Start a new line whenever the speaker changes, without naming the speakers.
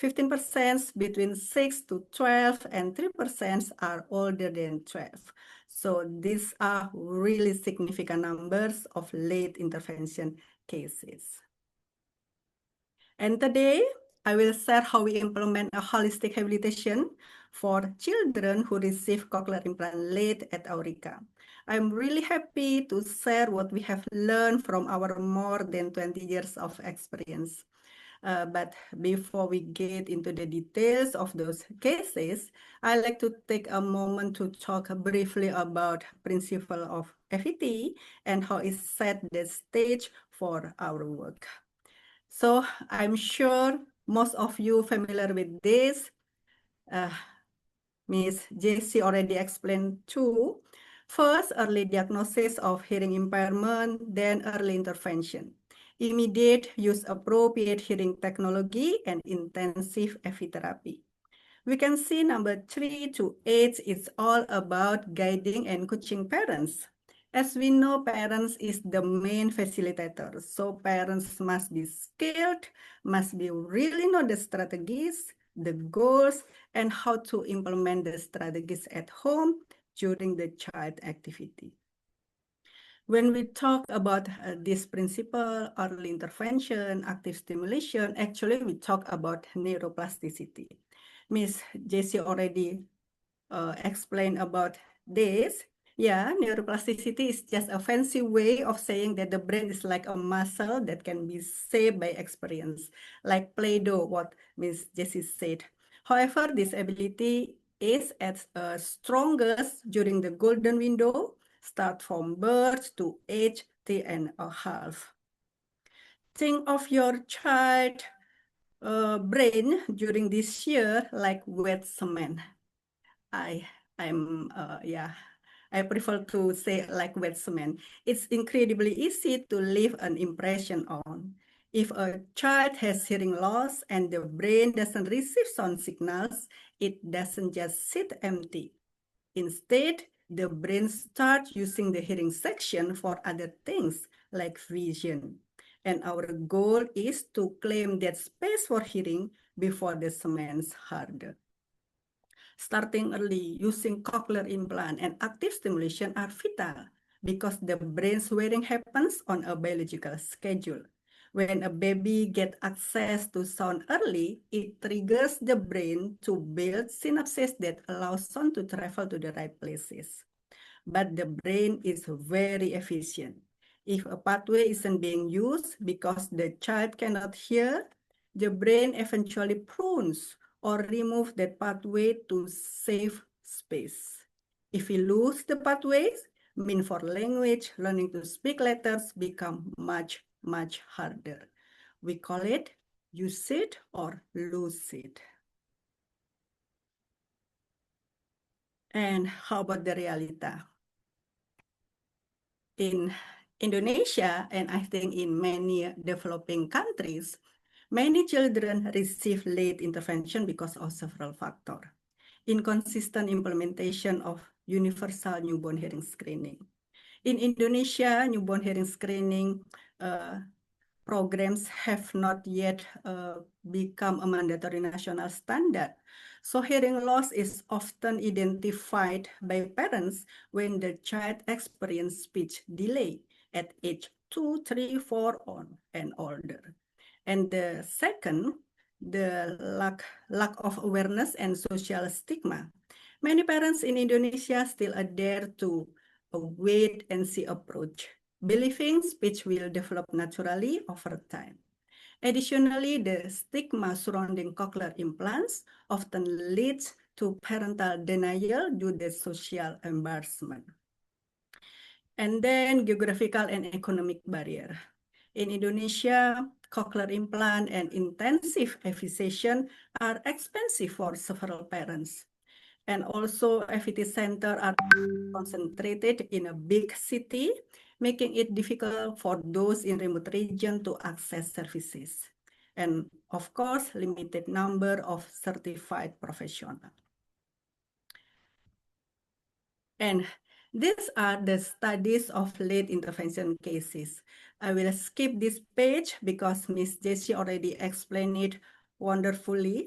15% between 6 to 12, and 3% are older than 12. So these are really significant numbers of late intervention cases. And today, I will share how we implement a holistic habilitation for children who receive cochlear implant late at Aurika. I'm really happy to share what we have learned from our more than 20 years of experience. But before we get into the details of those cases, I'd like to take a moment to talk briefly about principle of FET and how it set the stage for our work. So I'm sure most of you familiar with this. Ms. Jessie already explained too. First, early diagnosis of hearing impairment, then early intervention. Immediate use appropriate hearing technology and intensive FE therapy. We can see number 3 to 8 is all about guiding and coaching parents. As we know, parents is the main facilitator. So parents must be skilled, must be really know the strategies, the goals, and how to implement the strategies at home during the child activity. When we talk about this principle, early intervention, active stimulation, actually we talk about neuroplasticity. Miss Jessie already explained about this. Yeah, neuroplasticity is just a fancy way of saying that the brain is like a muscle that can be shaped by experience, like Play-Doh, what Miss Jessie said. However, this ability is at strongest during the golden window, start from birth to age 3.5. Think of your child brain during this year like wet cement. I prefer to say like wet cement. It's incredibly easy to leave an impression on. If a child has hearing loss and the brain doesn't receive sound signals, it doesn't just sit empty. Instead, the brain starts using the hearing section for other things like vision. And our goal is to claim that space for hearing before the cement's harder. Starting early using cochlear implant and active stimulation are vital because the brain's wiring happens on a biological schedule. When a baby gets access to sound early, it triggers the brain to build synapses that allow sound to travel to the right places. But the brain is very efficient. If a pathway isn't being used because the child cannot hear, the brain eventually prunes or remove that pathway to save space. If we lose the pathways, mean for language, learning to speak letters become much harder. We call it use it or lose it. And how about the realita? In Indonesia, and I think in many developing countries, many children receive late intervention because of several factors. Inconsistent implementation of universal newborn hearing screening. In Indonesia, newborn hearing screening programs have not yet become a mandatory national standard. So hearing loss is often identified by parents when the child experiences speech delay at age 2, 3, 4 on and older. And the second, the lack of awareness and social stigma. Many parents in Indonesia still adhere to a wait and see approach, believing speech will develop naturally over time. Additionally, the stigma surrounding cochlear implants often leads to parental denial due to social embarrassment. And then geographical and economic barrier. In Indonesia, cochlear implant and intensive fixation are expensive for several parents. And also FET centers are concentrated in a big city, making it difficult for those in remote region to access services. And of course, limited number of certified professionals. And these are the studies of late intervention cases. I will skip this page because Ms. Jessie already explained it wonderfully.